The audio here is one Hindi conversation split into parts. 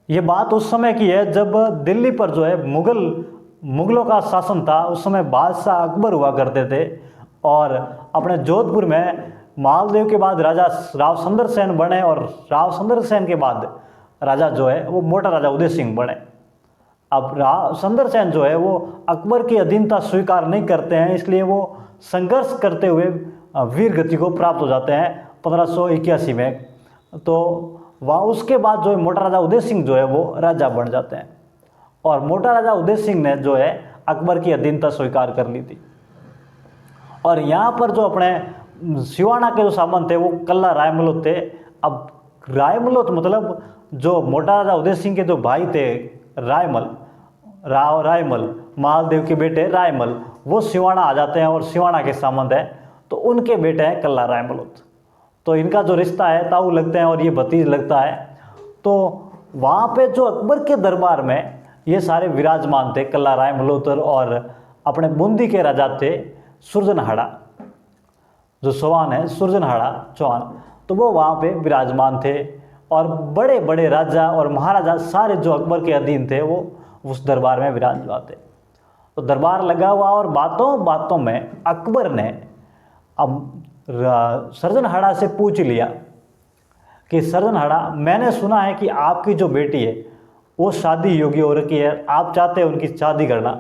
ये बात उस समय की है जब दिल्ली पर जो है मुगलों का शासन था। उस समय बादशाह अकबर हुआ करते थे और अपने जोधपुर में मालदेव के बाद राजा राव सुंदर सेन बने और राव सुंदर सेन के बाद राजा जो है वो मोटा राजा उदय सिंह बने। अब राव सुंदर सेन जो है वो अकबर की अधीनता स्वीकार नहीं करते हैं, इसलिए वो संघर्ष करते हुए वीर गति को प्राप्त हो जाते हैं 1581 में। तो वहाँ उसके बाद जो है मोटा राजा उदय सिंह जो है वो राजा बन जाते हैं और मोटा राजा उदय सिंह ने जो है अकबर की अधीनता स्वीकार कर ली थी। और यहाँ पर जो अपने सिवाना के जो सामंत थे वो कल्ला रायमलोत थे। अब रायमलोत मतलब जो मोटा राजा उदय सिंह के जो भाई थे रायमल मालदेव के बेटे रायमल, वो सिवाना आ जाते हैं और सिवाना के सामंत हैं, तो उनके बेटे हैं कल्ला रायमलोत। तो इनका जो रिश्ता है ताऊ लगते हैं और ये भतीज लगता है। तो वहाँ पे जो अकबर के दरबार में ये सारे विराजमान थे, कल्ला रायमलोतर और अपने बूंदी के राजा थे सुरजनहाड़ा, जो चौहान है सुरजनहाड़ा चौहान, तो वो वहाँ पे विराजमान थे। और बड़े बड़े राजा और महाराजा सारे जो अकबर के अधीन थे वो उस दरबार में विराजमान थे। तो दरबार लगा हुआ और बातों बातों में अकबर ने अब सुरजनहाड़ा से पूछ लिया कि सुरजनहाड़ा, मैंने सुना है कि आपकी जो बेटी है वो शादी योग्य हो रखी है, आप चाहते हैं उनकी शादी करना।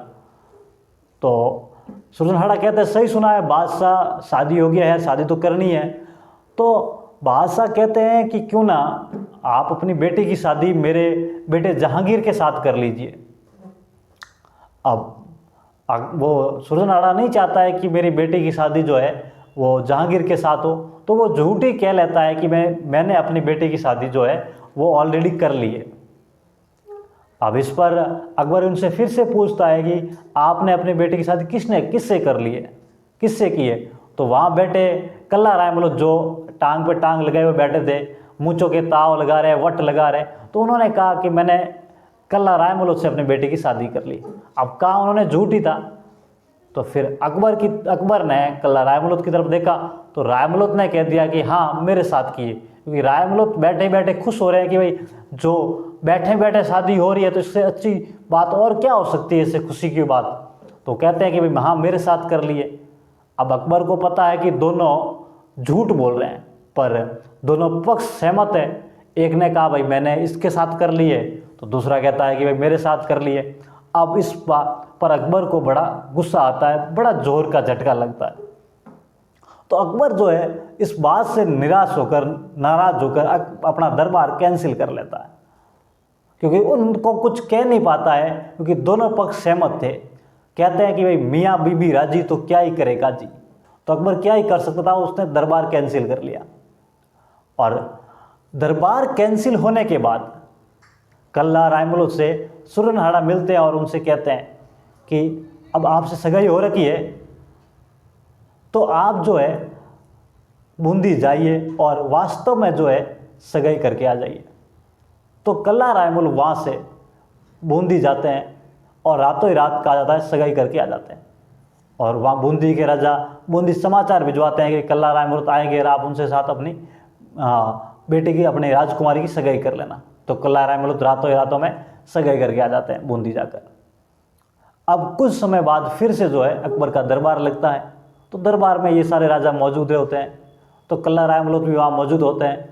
तो सुरजनहाड़ा कहते हैं सही सुना है बादशाह, शादी हो गया है, शादी तो करनी है। तो बादशाह कहते हैं कि क्यों ना आप अपनी बेटी की शादी मेरे बेटे जहांगीर के साथ कर लीजिए। अब वो सुरजनहाड़ा नहीं चाहता है कि मेरी बेटी की शादी जो है वो जहांगीर के साथ हो, तो वो झूठी कह लेता है कि मैंने अपनी बेटी की शादी जो है वो ऑलरेडी कर ली है। अब इस पर अकबर उनसे फिर से पूछता है कि आपने अपनी बेटी की शादी किससे कर ली है, किससे की है। तो वहाँ बैठे कल्ला रायमलोत जो टांग पे टांग लगाए हुए बैठे थे, मूँछों के ताव लगा रहे, वट लगा रहे, तो उन्होंने कहा कि मैंने कल्ला रायमलोत से अपनी बेटी की शादी कर ली। अब कहा उन्होंने झूठ ही था। तो फिर अकबर ने कल्ला रायमलोत की तरफ देखा तो रायमलोत ने कह दिया कि हाँ मेरे साथ की है, क्योंकि रायमलोत बैठे बैठे खुश हो रहे हैं कि भाई जो बैठे बैठे शादी हो रही है तो इससे अच्छी बात और क्या हो सकती है, इससे खुशी की बात। तो कहते हैं कि भाई हाँ मेरे साथ कर लिए। अब अकबर को पता है कि दोनों झूठ बोल रहे हैं, पर दोनों पक्ष सहमत है। एक ने कहा भाई मैंने इसके साथ कर लिए, तो दूसरा कहता है कि भाई मेरे साथ कर लिए। अब इस बात पर अकबर को बड़ा गुस्सा आता है, बड़ा जोर का झटका लगता है। तो अकबर जो है इस बात से नाराज होकर अपना दरबार कैंसिल कर लेता है, क्योंकि उनको कुछ कह नहीं पाता है, क्योंकि दोनों पक्ष सहमत थे। कहते हैं कि भाई मियाँ बीबी राजी तो क्या ही करेगा जी। तो अकबर क्या ही कर सकता था, उसने दरबार कैंसिल कर लिया। और दरबार कैंसिल होने के बाद कल्ला रायमलोत से सुरजनहाड़ा मिलते हैं और उनसे कहते हैं कि अब आपसे सगाई हो रखी है तो आप जो है बूंदी जाइए और वास्तव में जो है सगाई करके आ जाइए। तो कल्ला रायमलोत वहाँ से बूंदी जाते हैं और रातों ही रात कहा जाता है सगाई करके आ जाते हैं। और वहाँ बूंदी के राजा बूंदी समाचार भिजवाते हैं कि कल्ला रायमलोत आएंगे और आप उनसे साथ अपनी बेटी की, अपनी राजकुमारी की सगाई कर लेना। तो कल्ला रायमलोत रातों ही रातों में सगाई करके आ जाते हैं बूंदी जाकर। अब कुछ समय बाद फिर से जो है अकबर का दरबार लगता है। तो दरबार में ये सारे राजा मौजूद होते हैं, तो कल्ला रायमलोत भी वहाँ मौजूद होते हैं।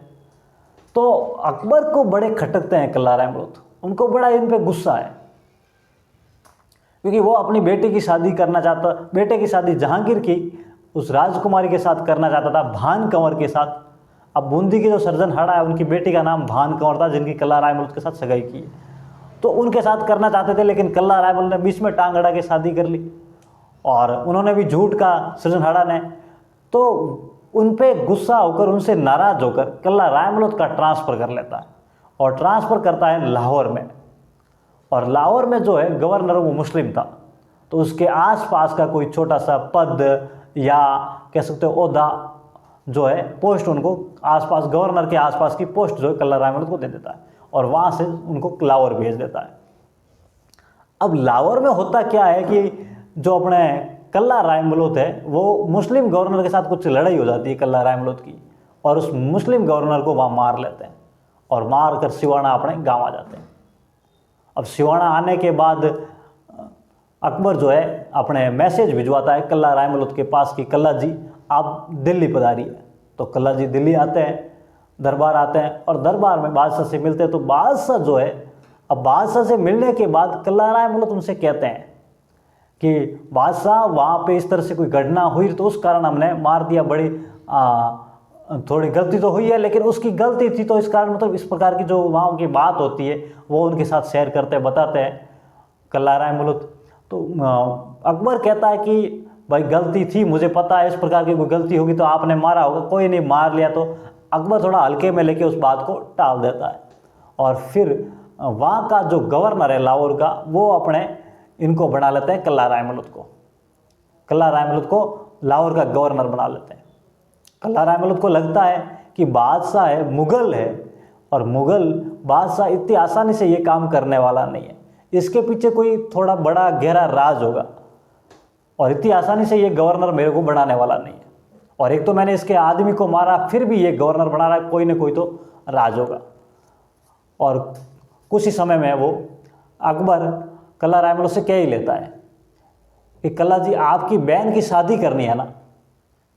तो अकबर को बड़े खटकते हैं कल्ला रायमलोत, उनको बड़ा इन पे गुस्सा है, क्योंकि वो अपनी बेटी की शादी करना चाहता, बेटे की शादी जहांगीर की उस राजकुमारी के साथ करना चाहता था, भान कंवर के साथ। अब बूंदी की जो सुरजनहाड़ा है उनकी बेटी का नाम भान कंवर था, जिनकी कल्ला रायमलोत के साथ सगाई की है। तो उनके साथ करना चाहते थे, लेकिन कल्ला रायमलोत ने बीच में टांग अड़ा के शादी कर ली और उन्होंने भी झूठ का सुरजनहाड़ा ने। तो उन पे गुस्सा होकर, उनसे नाराज होकर कल्ला रायमलोत का ट्रांसफ़र कर लेता है और ट्रांसफ़र करता है लाहौर में। और लाहौर में जो है गवर्नर वो मुस्लिम था, तो उसके आसपास का कोई छोटा सा पद या कह सकते हो ओहदा जो है पोस्ट, उनको आसपास गवर्नर के आसपास की पोस्ट जो है कल्ला रायमलोत को दे देता है और वहाँ से उनको लाहौर भेज देता है। अब लाहौर में होता क्या है कि जो अपने कल्ला रायमलोत है वो मुस्लिम गवर्नर के साथ कुछ लड़ाई हो जाती है कल्ला रायमलोत की, और उस मुस्लिम गवर्नर को वहाँ मार लेते हैं और मार कर सिवाना अपने गाँव आ जाते हैं। अब सिवाना आने के बाद अकबर जो है अपने मैसेज भिजवाता है कल्ला राय मलूत के पास कि कल्ला जी आप दिल्ली पधारिए। तो कल्ला जी दिल्ली आते हैं, दरबार आते हैं और दरबार में बादशाह से मिलते हैं। तो बादशाह जो है, अब बादशाह से मिलने के बाद कल्ला राय मलूत उनसे कहते हैं कि बादशाह वहाँ पे इस तरह से कोई घटना हुई तो उस कारण हमने मार दिया, बड़ी थोड़ी गलती तो हुई है, लेकिन उसकी गलती थी तो इस कारण मतलब इस प्रकार की जो वहाँ की बात होती है वो उनके साथ शेयर करते हैं, बताते हैं कल्ला राय मलूत। तो अकबर कहता है कि भाई गलती थी, मुझे पता है इस प्रकार की कोई गलती होगी तो आपने मारा होगा, कोई नहीं मार लिया। तो अकबर थोड़ा हल्के में लेके उस बात को टाल देता है और फिर वहाँ का जो गवर्नर है लाहौर का, वो अपने इनको बना लेते हैं कल्ला राय मलूत को। कल्ला राय मलूत को लाहौर का गवर्नर बना लेते हैं। कल्ला राय मलूत को लगता है कि बादशाह है, मुग़ल है, और मुग़ल बादशाह इतनी आसानी से ये काम करने वाला नहीं है, इसके पीछे कोई थोड़ा बड़ा गहरा राज होगा और इतनी आसानी से ये गवर्नर मेरे को बनाने वाला नहीं है। और एक तो मैंने इसके आदमी को मारा, फिर भी ये गवर्नर बना रहा है, कोई ना कोई तो राज होगा। और कुछ ही समय में वो अकबर कल्ला राय मलूत से कह ही लेता है कि कल्ला जी आपकी बहन की शादी करनी है ना।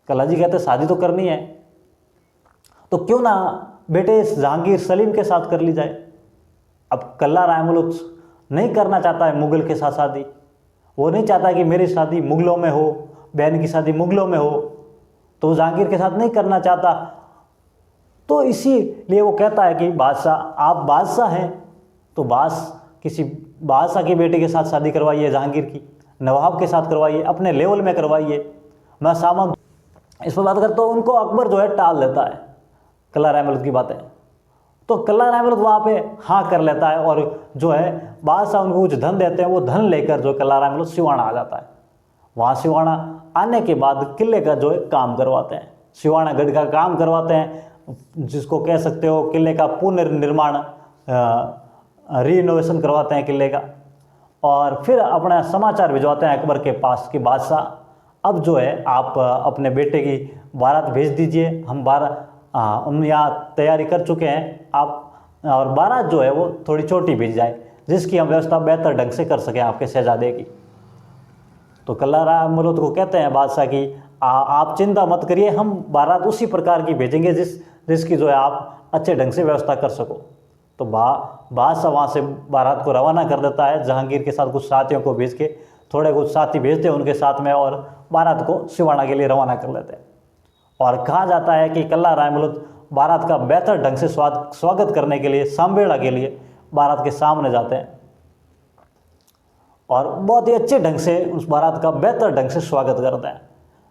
कल्ला जी कहते शादी तो करनी है, तो क्यों ना बेटे जहांगीर सलीम के साथ कर ली जाए। अब कल्ला राय मलूत नहीं करना चाहता है मुग़ल के साथ शादी, वो नहीं चाहता कि मेरी शादी मुग़लों में हो, बहन की शादी मुग़लों में हो, तो वो जहांगीर के साथ नहीं करना चाहता। तो इसीलिए वो कहता है कि बादशाह आप बादशाह हैं तो किसी बादशाह की बेटी के साथ शादी करवाइए, जहांगीर की नवाब के साथ करवाइए, अपने लेवल में करवाइए, मैं सामंत इस पर बात करता। तो उनको अकबर जो है टाल देता है कल्ला राय मलूत की बातें। तो कल्ला राय मलूत वहाँ पे हाँ कर लेता है और जो है बादशाह उनको कुछ धन देते हैं, वो धन लेकर जो कल्ला राय मलूत सिवाना आ जाता है। वहाँ सिवाना आने के बाद किले का जो है काम करवाते हैं, सिवाना गढ़ का काम करवाते हैं, जिसको कह सकते हो किले का पुनर्निर्माण, रीइनोवेशन करवाते हैं किले का। और फिर अपना समाचार भिजवाते हैं अकबर के पास कि बादशाह अब जो है आप अपने बेटे की बारात भेज दीजिए, हम यहाँ तैयारी कर चुके हैं, आप और बारात जो है वो थोड़ी छोटी भेज जाए जिसकी हम व्यवस्था बेहतर ढंग से कर सकें आपके शहजादे की। तो कल्ला राय मलूत को कहते हैं बादशाह की आप चिंता मत करिए, हम बारात उसी प्रकार की भेजेंगे जिसकी जो है आप अच्छे ढंग से व्यवस्था कर सको। तो बादशाह वहाँ से बारात को रवाना कर देता है, जहांगीर के साथ कुछ साथियों को भेज के, थोड़े कुछ साथी भेजते हैं उनके साथ में, और बारात को सिवाना के लिए रवाना कर लेते हैं। और कहा जाता है कि कल्ला राय मलूत बारात का बेहतर ढंग से स्वागत करने के लिए सांबेड़ा के लिए बारात के सामने जाते हैं और बहुत ही अच्छे ढंग से उस बारात का बेहतर ढंग से स्वागत करते हैं।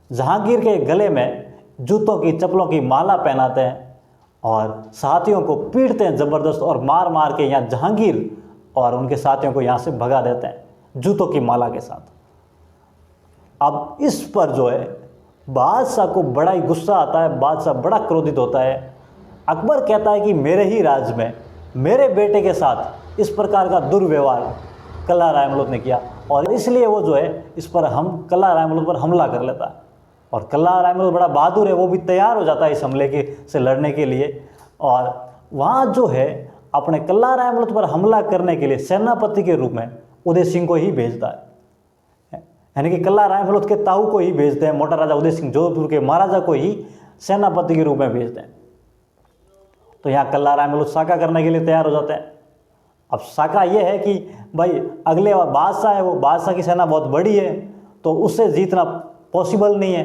जहांगीर के गले में जूतों की चप्पलों की माला पहनाते हैं और साथियों को पीटते हैं ज़बरदस्त, और मार मार के यहाँ जहांगीर और उनके साथियों को यहाँ से भगा देते हैं जूतों की माला के साथ। अब इस पर जो है बादशाह को बड़ा ही गुस्सा आता है, बादशाह बड़ा क्रोधित होता है। अकबर कहता है कि मेरे ही राज में मेरे बेटे के साथ इस प्रकार का दुर्व्यवहार कल्ला राय मलूत ने किया, और इसलिए वो जो है इस पर कल्ला राय मलूत पर हमला कर लेता है। और कल्ला राय मलूत बड़ा बहादुर है, वो भी तैयार हो जाता है इस हमले से लड़ने के लिए। और वहाँ जो है अपने कल्ला राय मलूत पर हमला करने के लिए सेनापति के रूप में उदय सिंह को ही भेजता है, यानी कि कल्ला राय मलूत के ताऊ को ही भेजते हैं, मोटा राजा उदय सिंह जोधपुर के महाराजा को ही सेनापति के रूप में भेजते हैं। तो यहाँ कल्ला राय मलूत साका करने के लिए तैयार हो जाते हैं। अब साका ये है कि भाई अगले बादशाह है, वो बादशाह की सेना बहुत बड़ी है, तो उससे जीतना पॉसिबल नहीं है।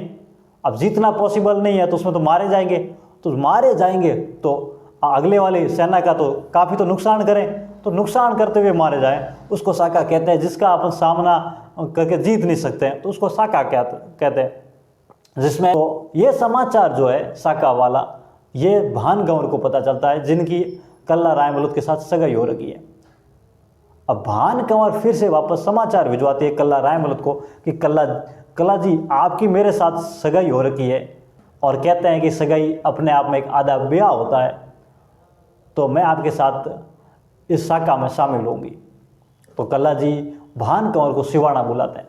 अब जीतना पॉसिबल नहीं है तो उसमें तो मारे जाएंगे, तो अगले वाली सेना का तो काफ़ी तो नुकसान करें, तो नुकसान करते हुए मारे जाएं, उसको साका कहते हैं। जिसका अपन सामना करके जीत नहीं सकते हैं तो उसको साका कहते हैं। जिसमें तो ये समाचार जो है साका वाला, ये भान गंवर को पता चलता है, जिनकी कल्ला राय मलूत के साथ सगाई हो रखी है। अब भान कंवर फिर से वापस समाचार भिजवाती है कल्ला राय मलूत को कि कल्ला जी आपकी मेरे साथ सगाई हो रखी है, और कहते हैं कि सगाई अपने आप में एक आधा ब्याह होता है, तो मैं आपके साथ इस साका में शामिल होंगी। तो कल्ला जी भान कंवर को सिवाना बुलाते हैं,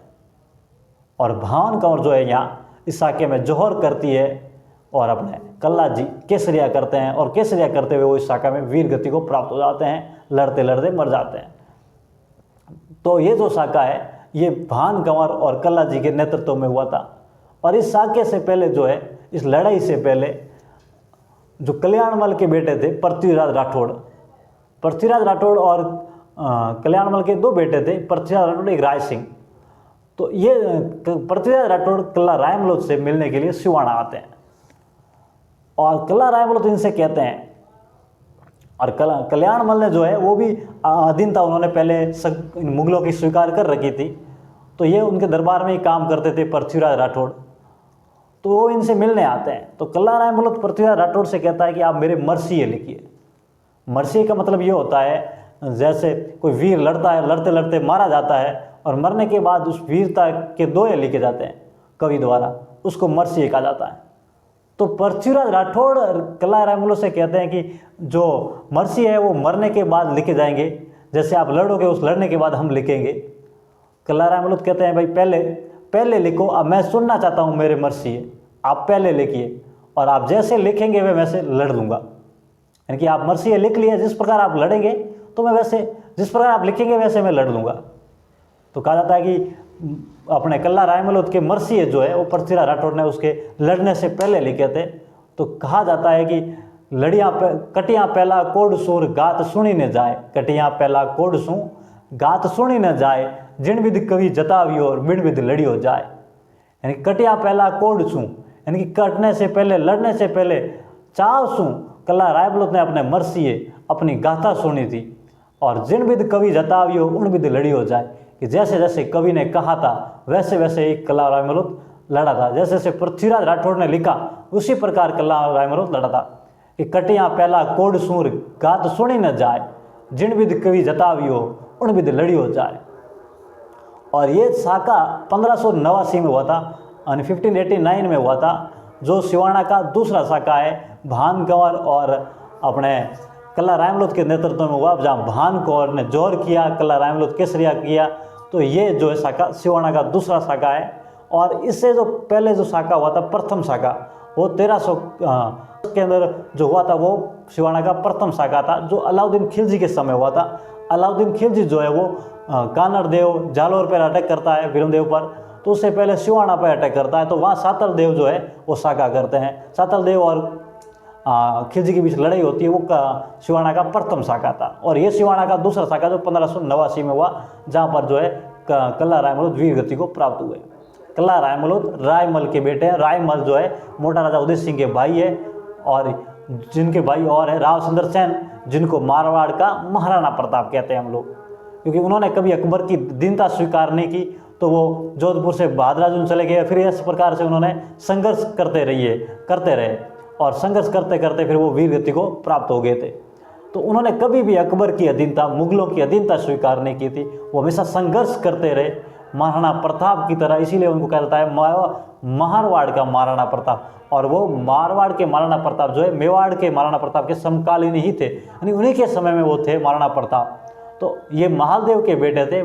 और भान कंवर जो है यहाँ इस साके में जोहर करती है और अपने कल्ला जी केसरिया करते हैं, और केसरिया करते हुए वो इस साका में वीर गति को प्राप्त हो जाते हैं, लड़ते लड़ते मर जाते हैं। तो ये जो साका है ये भान कंवर और कल्ला जी के नेतृत्व में हुआ था। और इस साके से पहले जो है, इस लड़ाई से पहले जो कल्याणमल के बेटे थे पृथ्वीराज राठौड़, पृथ्वीराज राठौड़ और कल्याणमल के दो बेटे थे, पृथ्वीराज राठौड़ एक राय सिंह। तो ये पृथ्वीराज राठौड़ कल्ला रायमलोद से मिलने के लिए सिवाना आते हैं और कल्ला रायमलोद इनसे कहते हैं। और कल्याणमल ने जो है वो भी अधीनता उन्होंने पहले मुगलों की स्वीकार कर रखी थी, तो ये उनके दरबार में ही काम करते थे पृथ्वीराज राठौड़। तो वो इनसे मिलने आते हैं। तो कल्ला रायमलोद पृथ्वीराज राठौड़ से कहता है कि आप मेरे मरसिए लिखिए। मरसिए का मतलब ये होता है जैसे कोई वीर लड़ता है, लड़ते लड़ते मारा जाता है और मरने के बाद उस वीरता के दोहे लिखे जाते हैं कवि द्वारा, उसको मरसिए कहा जाता है। तो पृथ्वीराज राठौड़ कल्ला रायमलोद से कहते हैं कि जो मरसी है वो मरने के बाद लिखे जाएंगे, जैसे आप लड़ोगे उस लड़ने के बाद हम लिखेंगे। कल्ला रायमलोद कहते हैं भाई पहले लिखो, अब मैं सुनना चाहता हूँ मेरे मरसिए, आप पहले लिखिए और आप जैसे लिखेंगे वे वैसे लड़ लूँगा। यानी कि आप मरसिए लिख लिए, जिस प्रकार आप लड़ेंगे तो मैं वैसे, जिस प्रकार आप लिखेंगे वैसे मैं लड़ लूँगा। तो कहा जाता है कि अपने कल्ला रायमलोद के मरसिए जो है वो पृथ्वीराज राठौड़ ने उसके लड़ने से पहले लिखे थे। तो कहा जाता है कि कटियाँ पहला कोड सूर गात सुनी न जाए, कटियाँ पहला कोड सू गात सुनी न जाए, जिन विध कवि जतावियो और बिन विध लड़ी हो जाए। यानी कटियाँ पहला कोड सू, यानी कि कटने से पहले, लड़ने से पहले चाव सू कल्ला रायमलोद ने अपने मरसिए अपनी गाथा सुनी थी। और जिन विध कवि जतावियो उन विध लड़ी हो जाए, कि जैसे जैसे कवि ने कहा था वैसे वैसे एक कल्ला रायमलोद लड़ा था। जैसे जैसे पृथ्वीराज राठौड़ ने लिखा उसी प्रकार कल्ला रायमलोद लड़ा था कि कटियाँ पहला कोड सूर गात सुनी न जाए, जिन विध कवि जतावियो उन विध लड़ी हो जाए। और ये साका 1589 में हुआ था, यानी 1589 में हुआ था, जो सिवाना का दूसरा साका है। भान कंवर और अपने कल्ला रायमलोद के नेतृत्व में हुआ, जहाँ भान कंवर ने जोर किया, कल्ला रायमलोद केसरिया किया। तो ये जो है साका सिवाना का दूसरा साका है। और इससे जो पहले जो साका हुआ था प्रथम साका, वो 1300 के अंदर जो हुआ था वो सिवाना का प्रथम साका था, जो अलाउद्दीन खिलजी के समय हुआ था। अलाउद्दीन खिलजी जो है वो कानर देव जालोर पर अटैक करता है भीमदेव पर, तो उससे पहले सिवाना पर अटैक करता है। तो वहाँ सातल देव जो है वो साका करते हैं। सातल देव और खिलजी के बीच लड़ाई होती है, वो सिवाना का प्रथम साका था। और ये सिवाना का दूसरा साका जो 1589 में हुआ, जहाँ पर जो है कल्ला रायमलोद वीर गति को प्राप्त हुए। कल्ला रायमलोद रायमल के बेटे हैं। रायमल जो है मोटा राजा उदय सिंह के भाई है, और जिनके भाई और है राव सुंदर सेन, जिनको मारवाड़ का महाराणा प्रताप कहते हैं हम लोग, क्योंकि उन्होंने कभी अकबर की दीनता स्वीकार नहीं की। तो वो जोधपुर से बहादुराजून चले गए, फिर इस प्रकार से उन्होंने संघर्ष करते रहे और संघर्ष करते करते फिर वो वीर गति को प्राप्त हो गए थे। तो उन्होंने कभी भी अकबर की अधीनता, मुगलों की अधीनता स्वीकार नहीं की थी। वो हमेशा संघर्ष करते रहे महाराणा प्रताप की तरह, इसीलिए उनको कहा जाता है मारवाड़ का महाराणा प्रताप। और वो मारवाड़ के महाराणा प्रताप जो है मेवाड़ के महाराणा प्रताप के समकालीन ही थे, यानी उन्हीं के समय में वो थे महाराणा प्रताप। तो ये महालदेव के बेटे थे।